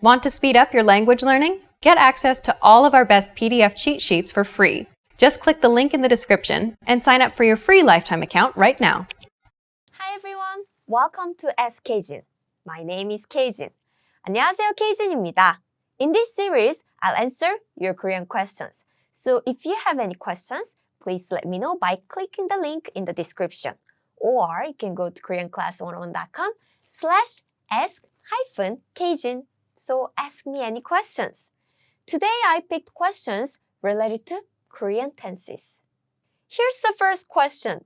Want to speed up your language learning? Get access to all of our best PDF cheat sheets for free. Just click the link in the description and sign up for your free lifetime account right now. Hi everyone! Welcome to Ask K-Jin. My name is K-Jin. 안녕하세요, K-Jin입니다. In this series, I'll answer your Korean questions. So if you have any questions, please let me know by clicking the link in the description. Or you can go to koreanclass101.com/ask-K-Jin. So ask me any questions. Today I picked questions related to Korean tenses. Here's the first question.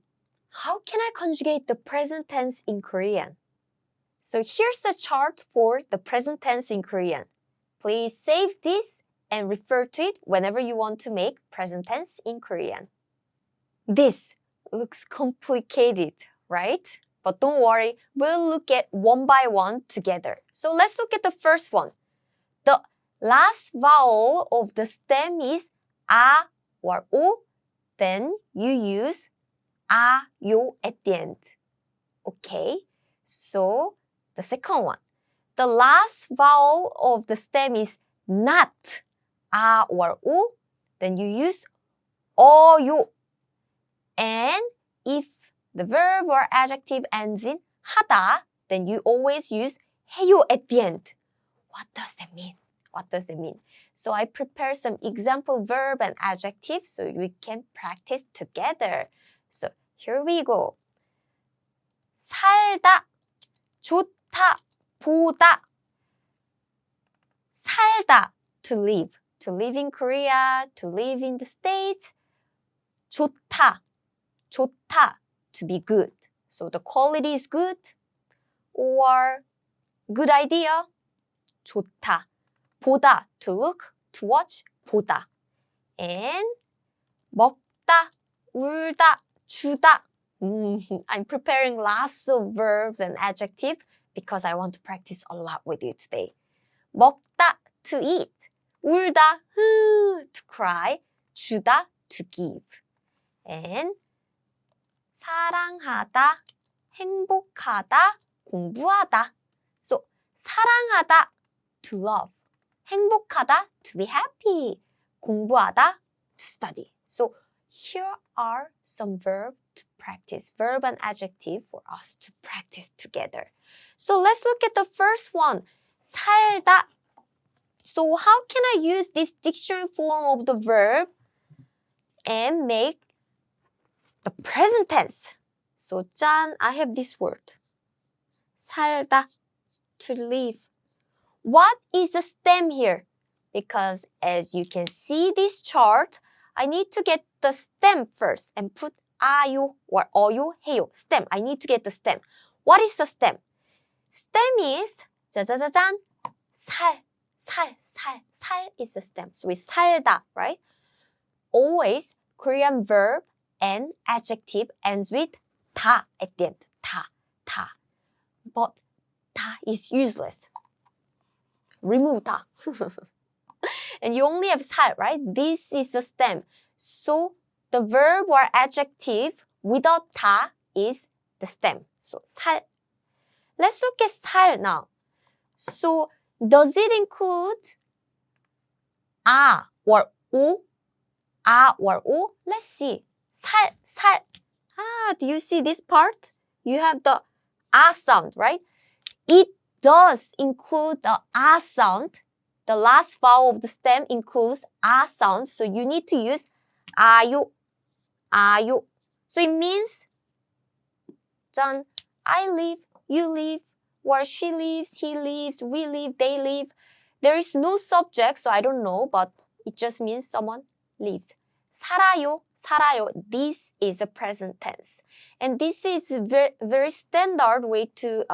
How can I conjugate the present tense in Korean? So here's the chart for the present tense in Korean. Please save this and refer to it whenever you want to make present tense in Korean. This looks complicated, right? But don't worry, we'll look at one by one together. So let's look at the first one. The last vowel of the stem is a or o. Then you use a, yo at the end. Okay, so the second one. The last vowel of the stem is not a or o. Then you use o, yo. And if the verb or adjective ends in 하다, then you always use 해요 at the end. What does that mean? What does it mean? So I prepared some example verb and adjective so we can practice together. So here we go. 살다, 좋다, 보다. 살다, to live. To live in Korea, to live in the States. 좋다, 좋다, to be good. So the quality is good or good idea. 좋다. 보다, to look, to watch, 보다. And 먹다, 울다, 주다. I'm preparing lots of verbs and adjectives because I want to practice a lot with you today. 먹다, to eat. 울다, to cry. 주다, to give. And 사랑하다, 행복하다, 공부하다. So 사랑하다, to love. 행복하다, to be happy. 공부하다, to study. So here are some verbs to practice, verb and adjective for us to practice together. So let's look at the first one, 살다. So how can I use this dictionary form of the verb and make the present tense? So 짠, I have this word. 살다, to live. What is the stem here? Because as you can see this chart, I need to get the stem first and put 아요 or 어요, 해요. Stem. I need to get the stem. What is the stem? Stem is 짜자자잔 살 is the stem. So it's 살다, right? Always Korean verb and adjective ends with 다 at the end. 다. But 다 is useless. Remove 다. And you only have 살, right? This is the stem. So the verb or adjective without 다 is the stem. So 살. Let's look at 살 now. So does it include 아 or 오? 아 or 오? Let's see. 살. Do you see this part? You have the 아 sound, right? It does include the 아 sound. The last vowel of the stem includes 아 sound. So you need to use 아요. So it means 짠, I live, you live, or she lives, he lives, we live, they live. There is no subject, so I don't know, but it just means someone lives. 살아요. This is a present tense. And this is a very standard way to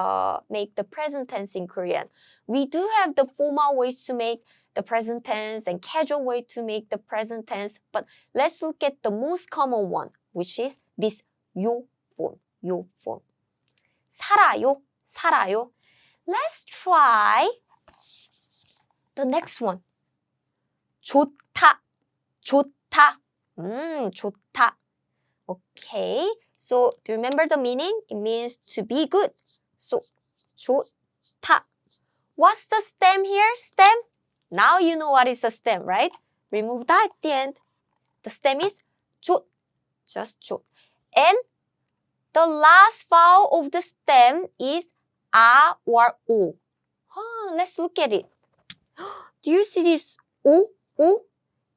make the present tense in Korean. We do have the formal ways to make the present tense and casual way to make the present tense, but let's look at the most common one, which is this 요 form. 살아요. Let's try the next one. 좋다. 좋다. Okay, so do you remember the meaning? It means to be good. So 좋다. What's the stem here? Stem? Now you know what is the stem, right? Remove the at the end. The stem is 조, just 조. And the last vowel of the stem is a or o. Let's look at it. Do you see this o? O?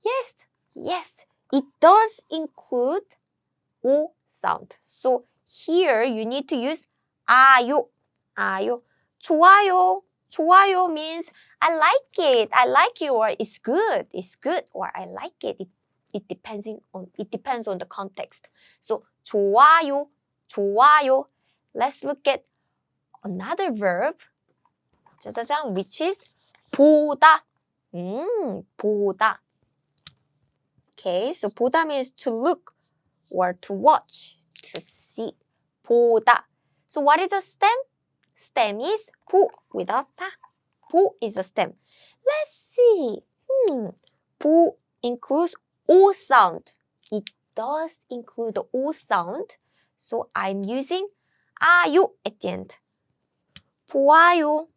Yes, yes. It does include o sound. So here you need to use 아요. 아요. 좋아요. 좋아요 means I like it or it's good or I like it. It depends on the context. So 좋아요. 좋아요. Let's look at another verb. 짜자잔, which is 보다. 보다. Okay, so 보다 means to look or to watch, to see. 보다. So what is the stem? Stem is 보 without 다. 보 is the stem. Let's see. 보 includes O sound. It does include the O sound. So I'm using 아요 at the end. 보아요.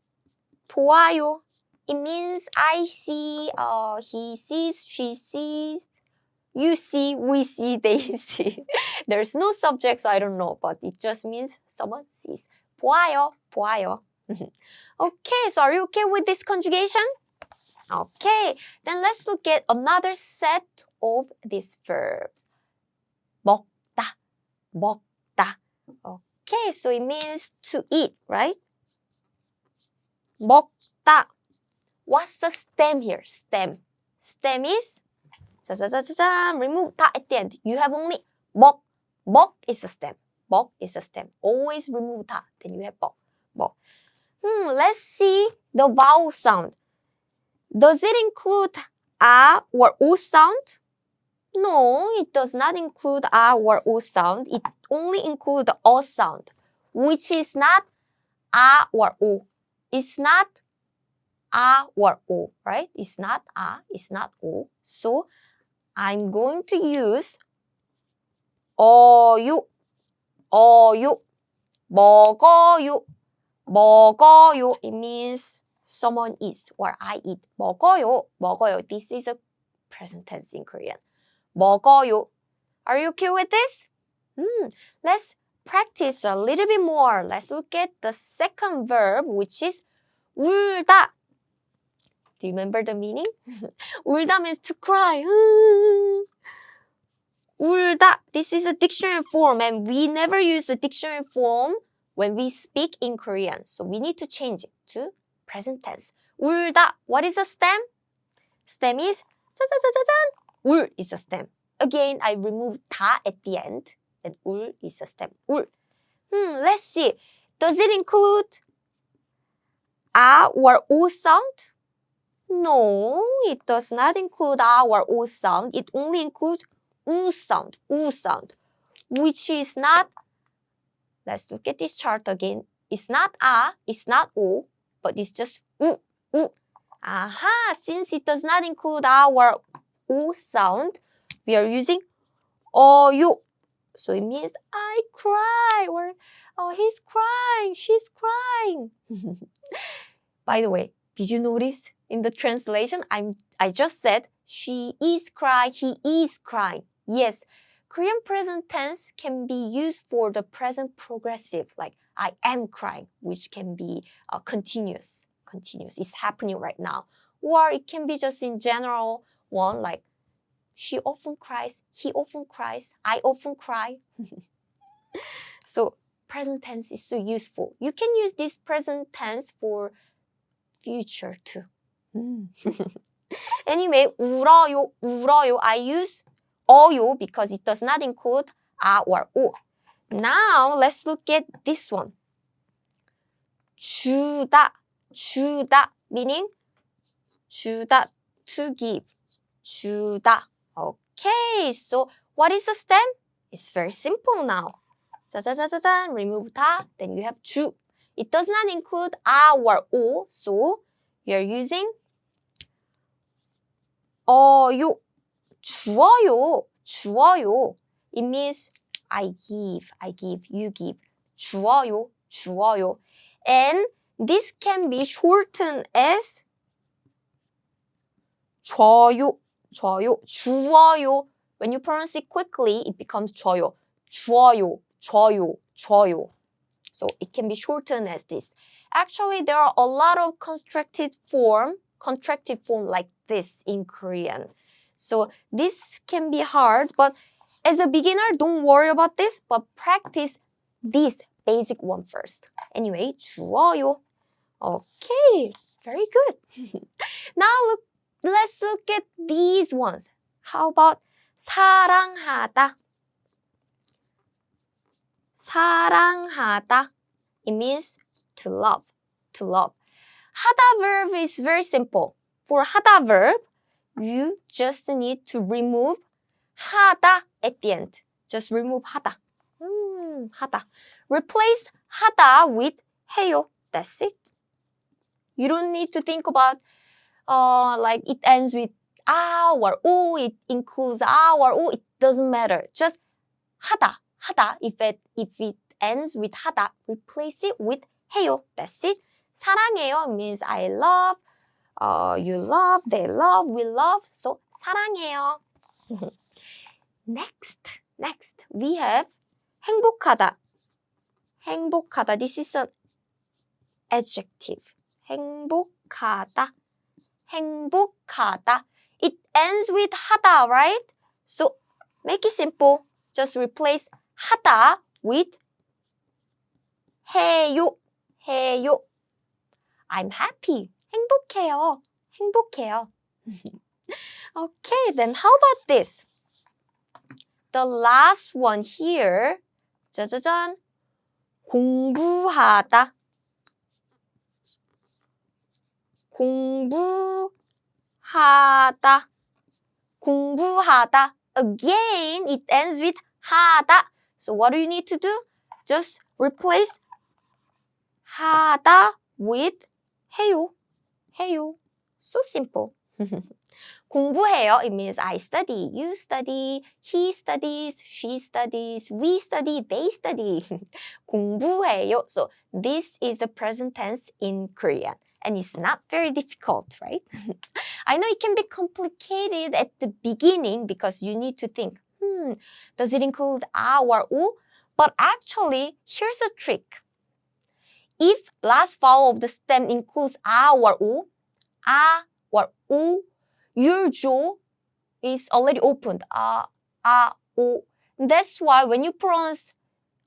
보아요. It means I see, he sees, she sees, you see, we see, they see. There's no subject, so I don't know, but it just means someone sees. 보아요, 보아요. Okay, so are you okay with this conjugation? Okay, then let's look at another set of these verbs. 먹다, 먹다. Okay, so it means to eat, right? 먹다. What's the stem here? Stem. Stem is remove 다 at the end. You have only 먹. 먹 is the stem. 먹 is the stem. Always remove 다. Then you have 먹. 먹. Let's see the vowel sound. Does it include a or o sound? No, it does not include a or o sound. It only includes the o sound, which is not a or o. It's not a or o, right? It's not a, it's not o. So I'm going to use 어유, 어유, 먹어요, 먹어요. It means someone eats or I eat. 먹어요, 먹어요. This is a present tense in Korean. 먹어요. Are you okay with this? Let's practice a little bit more. Let's look at the second verb, which is 울다. Do you remember the meaning? 울다 means to cry. 울다. This is a dictionary form, and we never use the dictionary form when we speak in Korean. So we need to change it to present tense. 울다. What is a stem? Stem is 짜자자자잔. 울 is a stem. Again, I remove 다 at the end, and 울 is a stem. 울. Let's see. Does it include a or o sound? No, it does not include a or o sound. It only includes u sound, which is not, let's look at this chart again. It's not a, it's not o, but it's just u. Aha, since it does not include a or o sound, we are using 어유. So it means I cry, or he's crying, she's crying. By the way, did you notice in the translation, I just said she is crying, he is crying. Yes, Korean present tense can be used for the present progressive, like I am crying, which can be continuous. It's happening right now. Or it can be just in general one, like she often cries, he often cries, I often cry. So present tense is so useful. You can use this present tense for future too. Anyway, 울어요, 울어요. I use 어요 because it does not include a or o. Now let's look at this one. 주다, 주다, meaning 주다, to give. 주다. Okay, so what is the stem? It's very simple now. 짜자자자잔, remove 다, then you have 주. It does not include a or o, so we are using 어요. 주어요, 주어요. It means I give, you give. 주어요, 주어요. And this can be shortened as 줘요, 줘요, 주어요. When you pronounce it quickly, it becomes 줘요, 주어요, 줘요, 줘요. So it can be shortened as this. Actually, there are a lot of contracted form like this in Korean. So this can be hard, but as a beginner, don't worry about this, but practice this basic one first. Anyway, 주어요. Okay, very good. Now let's look at these ones. How about 사랑하다? 사랑하다. It means to love, to love. 하다 verb is very simple. For 하다 verb, you just need to remove 하다 at the end. Just remove 하다. 하다. Replace 하다 with 해요. That's it. You don't need to think about like it ends with 아 or 오, it includes 아 or 오. It doesn't matter. Just 하다. 하다. If it ends with 하다, replace it with 해요. That's it. 사랑해요 means I love, you love, they love, we love. So 사랑해요. Next we have 행복하다. 행복하다. This is an adjective. 행복하다. 행복하다. It ends with 하다, right? So make it simple. Just replace 하다 with 해요. 해요. I'm happy. 행복해요. 행복해요. Okay, then how about this? The last one here. 짜자잔. 공부하다. 공부하다. 공부하다. Again, it ends with 하다. So what do you need to do? Just replace 하다 with 해요. 해요. So simple. 공부해요. It means I study, you study, he studies, she studies, we study, they study. 공부해요. So this is the present tense in Korean. And it's not very difficult, right? I know it can be complicated at the beginning because you need to think, does it include a or u? But actually, here's a trick. If last vowel of the stem includes a or u, your jaw is already opened. O. That's why when you pronounce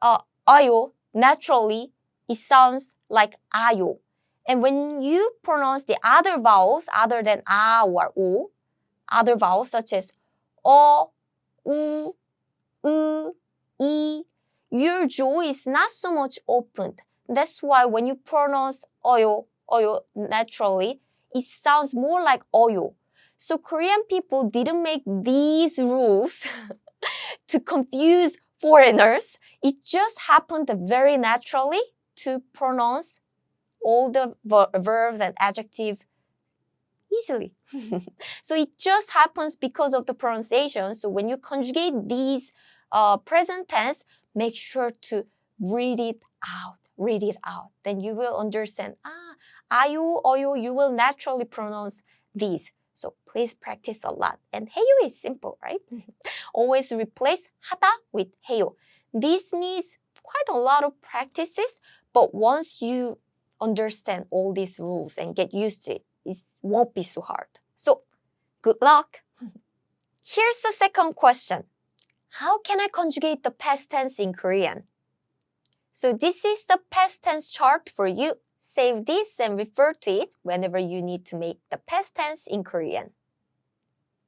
ayo, naturally, it sounds like ayo. And when you pronounce the other vowels other than a or o, other vowels such as o, u, i, your jaw is not so much opened. That's why when you pronounce oyo, naturally, it sounds more like oyo. So Korean people didn't make these rules to confuse foreigners. It just happened very naturally to pronounce all the verbs and adjectives easily. So it just happens because of the pronunciation. So when you conjugate these present tense, make sure to read it out. Read it out. Then you will understand. 아유, 어유, you will naturally pronounce these. So please practice a lot. And 해요 is simple, right? Always replace 하다 with 해요. This needs quite a lot of practices, but once you understand all these rules and get used to it, it won't be so hard. So good luck. Here's the second question. How can I conjugate the past tense in Korean? So this is the past tense chart for you. Save this and refer to it whenever you need to make the past tense in Korean.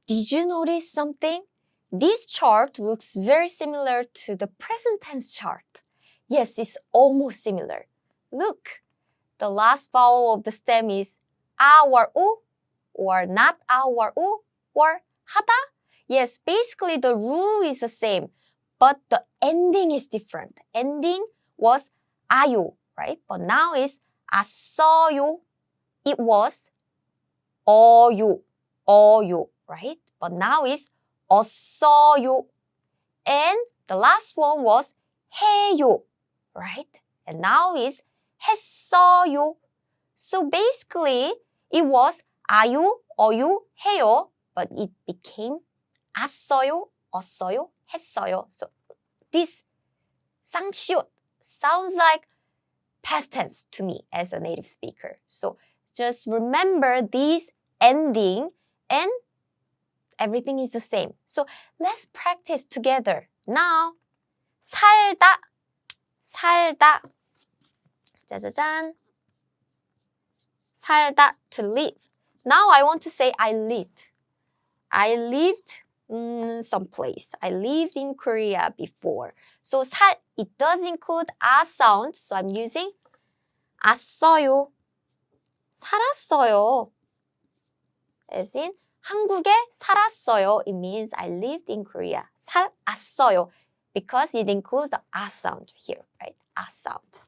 Did you notice something? This chart looks very similar to the present tense chart. Yes, it's almost similar. Look, the last vowel of the stem is a or u, or not a or u, or 하다. Yes, basically the rule is the same, but the ending is different. Ending was 아요, right? But now it's as어요. It was 어요, right? But now it's 어서요. And the last one was 해요, right? And now it's 했어요. So basically, it was 아요, 어요, 해요, but it became 왔어요, 없어요, 했어요. So this 쌍시옷 sounds like past tense to me as a native speaker. So just remember this ending and everything is the same. So let's practice together. Now, 살다, 살다. 짜자잔. 살다, to live. Now I want to say I lived. I lived someplace. I lived in Korea before. So 살, it does include a sound. So I'm using 왔어요. 살았어요. As in 한국에 살았어요. It means I lived in Korea. 살았어요. Because it includes the a sound here, right? A sound.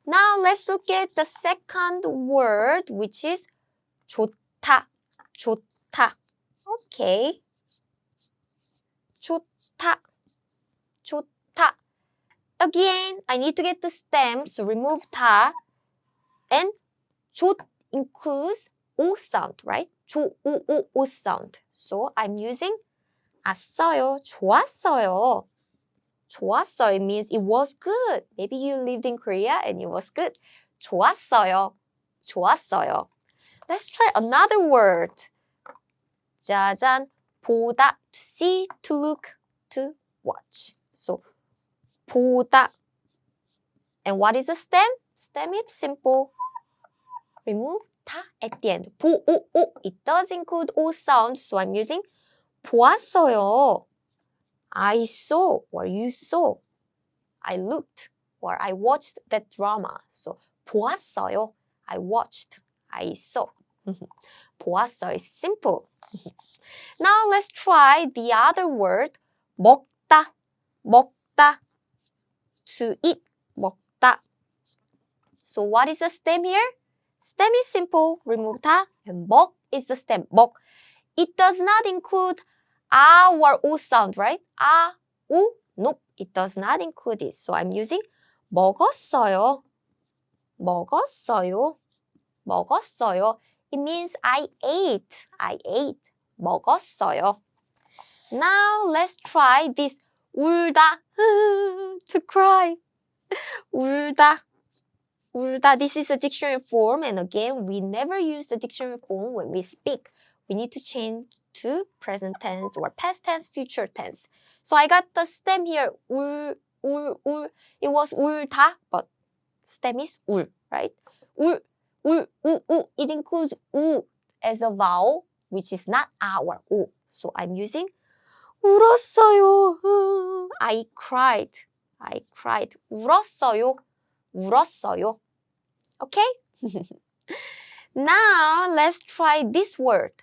Now let's look at the second word, which is 좋다. 좋다. Okay. 좋다. 좋다. Again, I need to get the stem, so remove 다. And 좋 includes O sound, right? O sound. So I'm using 왔어요, 좋았어요. 좋았어요, it means it was good. Maybe you lived in Korea and it was good. 좋았어요. 좋았어요. Let's try another word. 짜잔. 보다, to see, to look, to watch. So 보다. And what is the stem? Stem is simple. Remove 다 at the end. 보, 오. It does include O sound, so I'm using 보았어요. I saw or you saw. I looked or I watched that drama. So 보았어요. I watched. I saw. 보았어요 is simple. Now let's try the other word. 먹다. 먹다. To eat. 먹다. So what is the stem here? Stem is simple. Remove 다. And 먹 is the stem. 먹. It does not include a or o sound, right? a, o? Nope. It does not include it. So I'm using 먹었어요. 먹었어요. 먹었어요. It means I ate. I ate. 먹었어요. Now let's try this. 울다. To cry. 울다. 울다. This is a dictionary form. And again, we never use the dictionary form when we speak. We need to change to present tense or past tense, future tense. So I got the stem here. 울. It was 울다, but stem is 울, right? 울. It includes 우 as a vowel, which is not a or o. So I'm using 울었어요. I cried. 울었어요. Okay? Now let's try this word.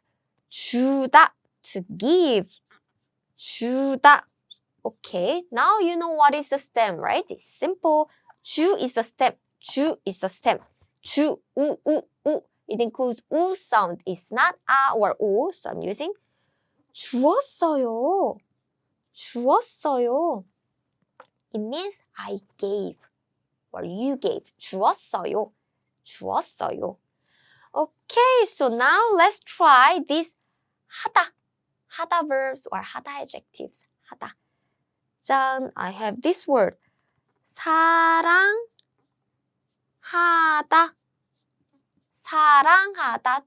주다, to give. 주다. Okay, now you know what is the stem, right? It's simple. 주 is the stem. 주 is the stem. 주, 우. It includes 우 sound. It's not a or o, so I'm using 주었어요. It means I gave or you gave. 주었어요. Okay, so now let's try this 하다 verbs or 하다 adjectives. 하다. 짠, I have this word. 사랑하다.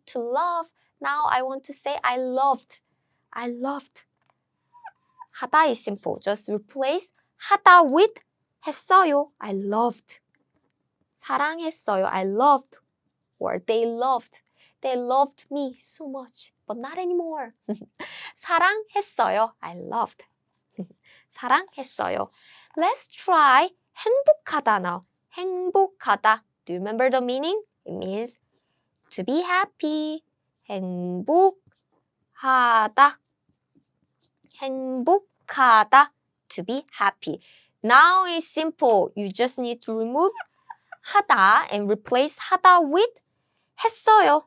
To love. Now I want to say I loved. 하다 is simple. Just replace 하다 with 했어요. I loved. 사랑했어요. I loved. Or they loved. They loved me so much, but not anymore. 사랑했어요. I loved. 사랑했어요. Let's try 행복하다 now. 행복하다. Do you remember the meaning? It means to be happy. 행복하다. To be happy. Now it's simple. You just need to remove 하다 and replace 하다 with 했어요.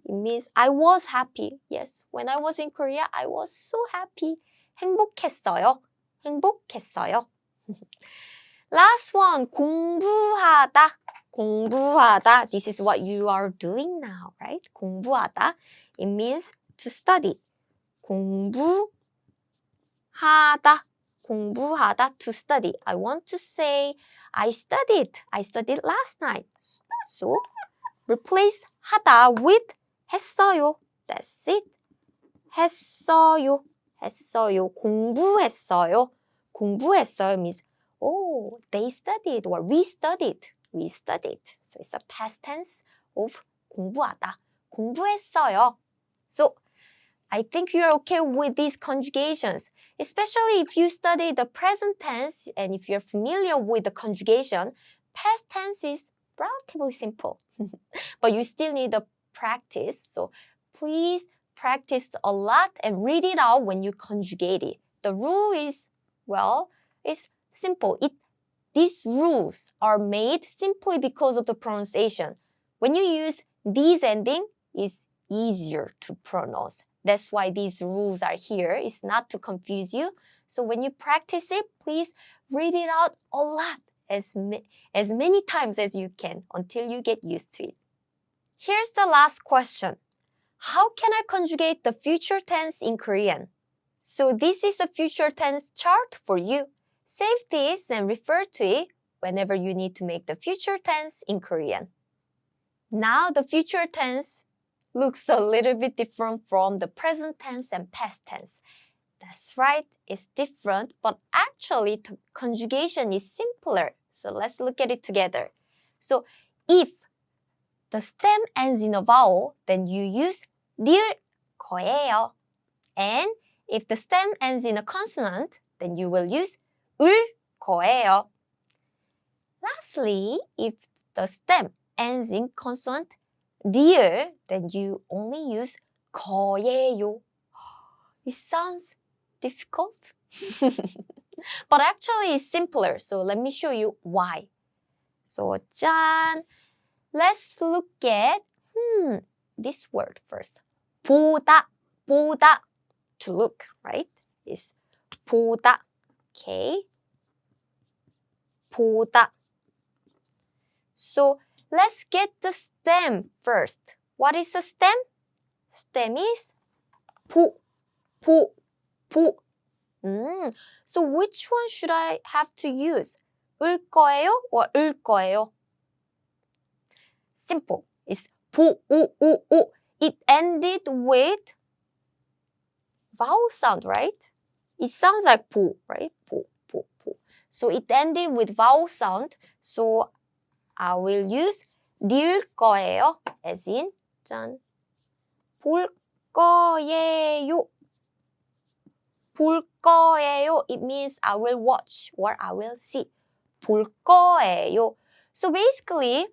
It means I was happy. Yes, when I was in Korea, I was so happy. 행복했어요. Last one, 공부하다. 공부하다. This is what you are doing now, right? 공부하다. It means to study. 공부하다. 공부하다, to study. I want to say I studied last night. So replace 하다 with 했어요. That's it. 했어요. 했어요. 공부했어요. 공부했어요 means oh, they studied or we studied. We studied. So it's a past tense of 공부하다. 공부했어요. So I think you're okay with these conjugations, especially if you study the present tense and if you're familiar with the conjugation. Past tense is relatively simple, but you still need a practice. So please practice a lot and read it out when you conjugate it. The rule is, well, it's simple. These rules are made simply because of the pronunciation. When you use these ending, it's easier to pronounce. That's why these rules are here. It's not to confuse you. So when you practice it, please read it out a lot, as many times as you can until you get used to it. Here's the last question. How can I conjugate the future tense in Korean? So this is a future tense chart for you. Save this and refer to it whenever you need to make the future tense in Korean. Now the future tense looks a little bit different from the present tense and past tense. That's right, it's different, but actually the conjugation is simpler. So let's look at it together. So if the stem ends in a vowel, then you use 릴 거예요. And if the stem ends in a consonant, then you will use 을 거예요. Lastly, if the stem ends in consonant 리을, then you only use 거예요. It sounds difficult, but actually it's simpler. So let me show you why. So 짠! Let's look at this word first. 보다, 보다, to look, right? Is 보다. Okay. 보다. So let's get the stem first. What is the stem? Stem is 보, 보, 보. So which one should I have to use? 을 거예요 or 을 거예요? Simple. It's 보, 오, 오, 오. It ended with vowel sound, right? It sounds like 보, right? 보, 보, 보. So it ended with vowel sound. So I will use 릴 거예요 as in 짠. 볼 거예요. 볼 거예요. It means I will watch or I will see. 볼 거예요. So basically,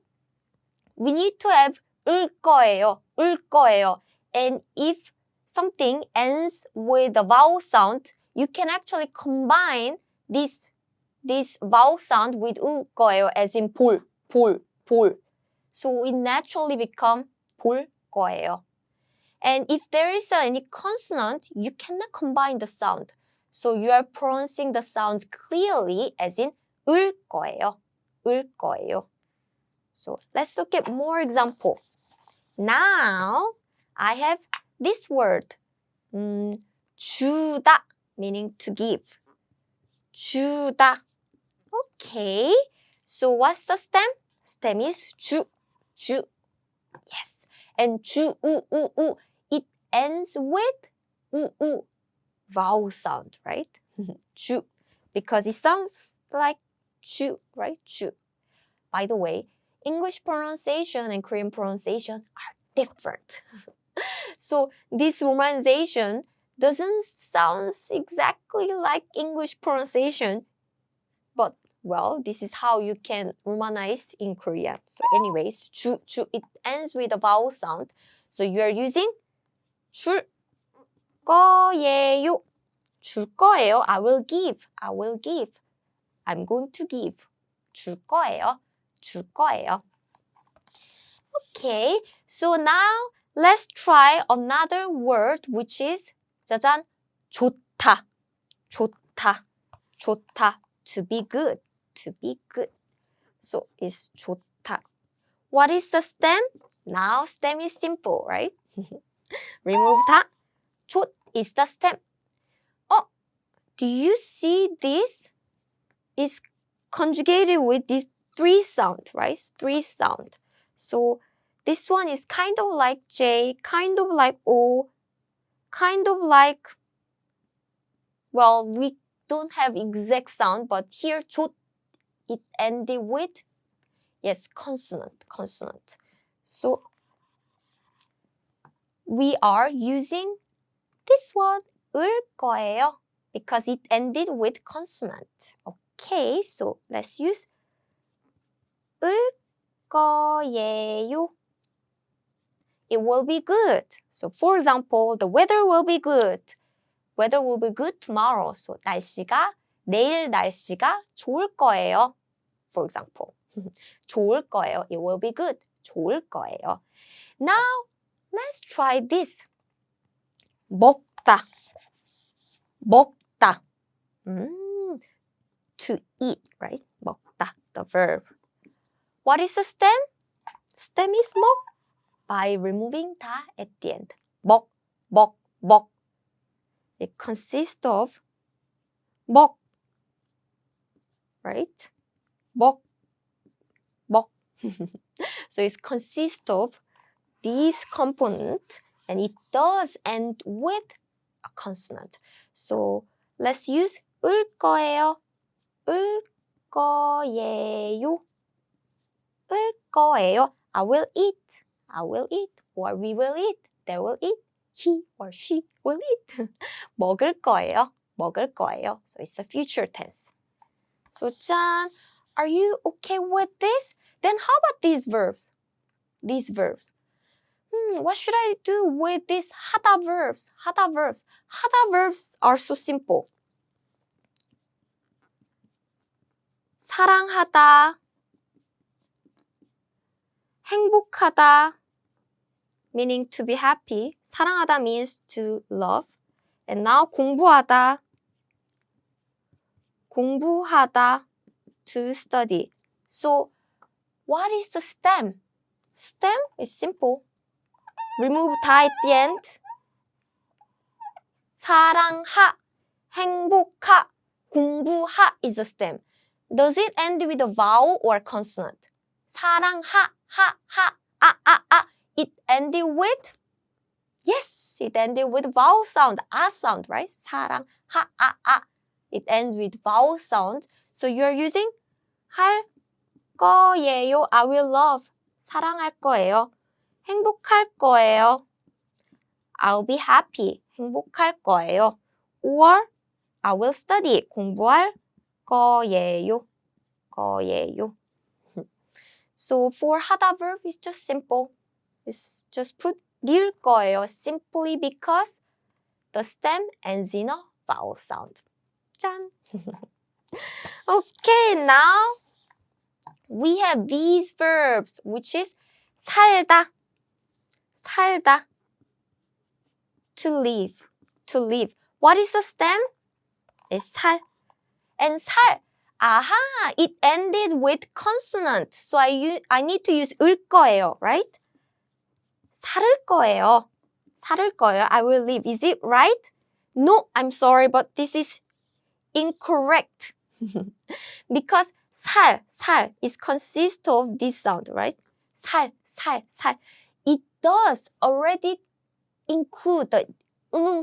we need to have 을 거예요. 을 거예요. And if something ends with a vowel sound, you can actually combine this vowel sound with 을 거예요 as in 볼, 볼, 볼. So it naturally become 볼 거예요. And if there is any consonant, you cannot combine the sound. So you are pronouncing the sounds clearly as in 을 거예요. 을 거예요. So let's look at more examples. Now I have this word. 주다, meaning to give. 주다. Okay. So what's the stem? Stem is 주. 주. Yes. And 주, u, u, u. It ends with u, u. Vowel sound, right? 주. Because it sounds like 주, right? 주. By the way, English pronunciation and Korean pronunciation are different. So this romanization doesn't sound exactly like English pronunciation, but well, this is how you can romanize in Korean. So anyways, 주, 주, it ends with a vowel sound. So you are using 줄 거예요. 줄 거예요. I will give. I will give. I'm going to give. 줄 거예요. 줄 거예요. Okay, so now let's try another word which is 짜잔, 좋다. 좋다. 좋다. To be good. to be good. So it's 좋다. What is the stem? Now stem is simple, right? Remove 다. 좋 is the stem. Oh, do you see this? It's conjugated with these 3 sound, right? 3 sound. So this one is kind of like J, kind of like O, kind of like, well, we don't have exact sound, but here 좋, it ended with, yes, consonant. So we are using this one, 을 거예요, because it ended with consonant. Okay, so let's use 을 거예요. It will be good. So for example, the weather will be good. Weather will be good tomorrow. So 내일 날씨가 좋을 거예요. For example, 좋을 거예요. It will be good. 좋을 거예요. Now, let's try this. 먹다. To eat, right? 먹다, the verb. What is the stem? Stem is 먹. By removing 다 at the end. 먹. It consists of 먹, right? 먹. So it consists of these components, and it does end with a consonant. So let's use 을 거예요. 을 거예요. 을 거예요. I will eat. Or we will eat. They will eat. He or she will eat. 먹을 거예요. So it's a future tense. So 짠, are you okay with this? Then how about these verbs? What should I do with these 하다 verbs? 하다 verbs are so simple. 사랑하다, 행복하다, meaning to be happy. 사랑하다 means to love. And now 공부하다, to study. So what is the stem? Stem is simple. Remove 다 at the end. 사랑하, 행복하, 공부하 is the stem. Does it end with a vowel or consonant? 사랑하, 하. It ended with? Yes, it ended with vowel sound, sound, right? 사랑하, It ends with vowel sound. So you're using 할 거예요. I will love. 사랑할 거예요. 행복할 거예요. I'll be happy. 행복할 거예요. Or I will study. 공부할 거예요. So for 하다 verb, it's just simple. It's just put 릴 거예요 simply because the stem ends in a vowel sound. 짠! Okay, now we have these verbs, which is 살다, to live. What is the stem? It's 살. And 살, it ended with consonant. So I need to use 을 거예요, right? 살을 거예요. I will live. Is it right? No, I'm sorry, but this is incorrect. Because 살 is consist of this sound, right? 살. It does already include the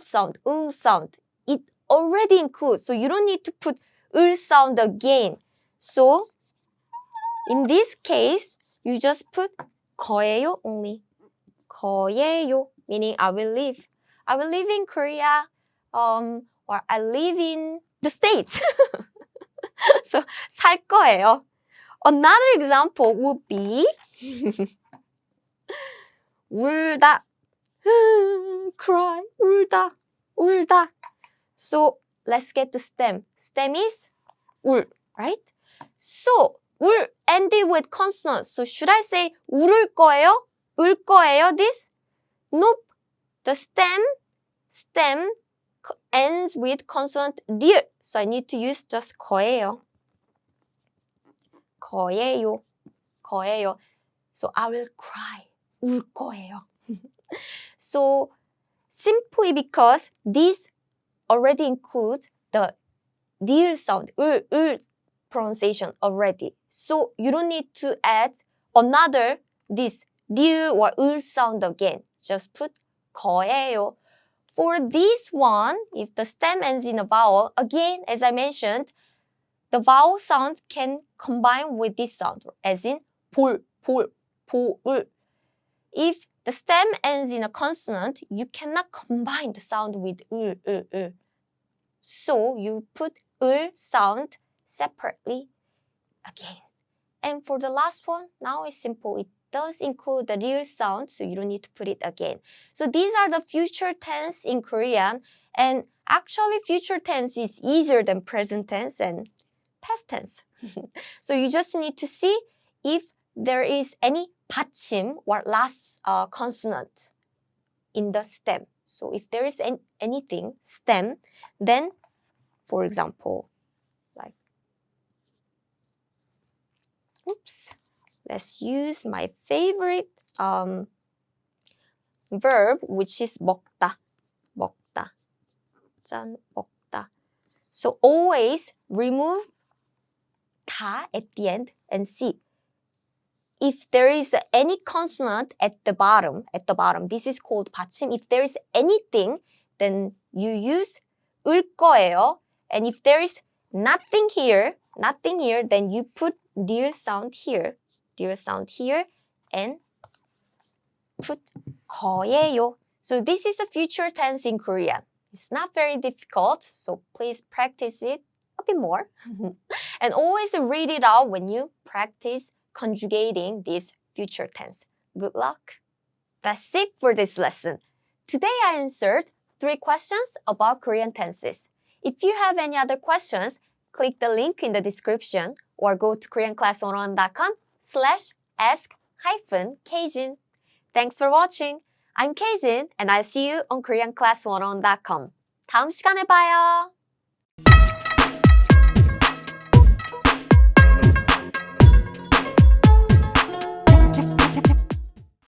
sound. It already includes, so you don't need to put 을 sound again. So in this case, you just put 거예요 only. 거예요, meaning I will live. I will live in Korea, or I live in the States. So 살 거예요. Another example would be 울다, cry, 울다. So let's get the stem. Stem is 울, right? So 울 ended with consonant. So should I say 울을 거예요? 을 거예요, this? Nope. The stem ends with consonant 릴. So I need to use just 거예요. 거예요. 거예요. So I will cry. 울 거예요. So simply because this already includes the real sound, 을 pronunciation already. So you don't need to add another this real or 을 sound again. Just put 거예요. For this one, if the stem ends in a vowel, again, as I mentioned, the vowel sound can combine with this sound, as in 볼, 보을. If the stem ends in a consonant, you cannot combine the sound with 을. So you put 을 sound separately again. And for the last one, now it's simple. It does include the real sound, so you don't need to put it again. So these are the future tense in Korean. And actually, future tense is easier than present tense and past tense. So you just need to see if there is any 받침 or last consonant in the stem. So if there is anything stem, then for example, like, let's use my favorite verb, which is 먹다. 먹다. 짠, 먹다. So always remove 다 at the end and see. If there is any consonant at the bottom, this is called 받침. If there is anything, then you use 을 거예요. And if there is nothing here, then you put real sound here, and put 거예요. So this is a future tense in Korean. It's not very difficult, so please practice it a bit more. And always read it out when you practice conjugating this future tense. Good luck. That's it for this lesson. Today I answered 3 questions about Korean tenses. If you have any other questions, click the link in the description or go to koreanclass101.com/ask-K-Jin. Thanks for watching. I'm K-Jin and I'll see you on koreanclass101.com. 다음 시간에 봐요.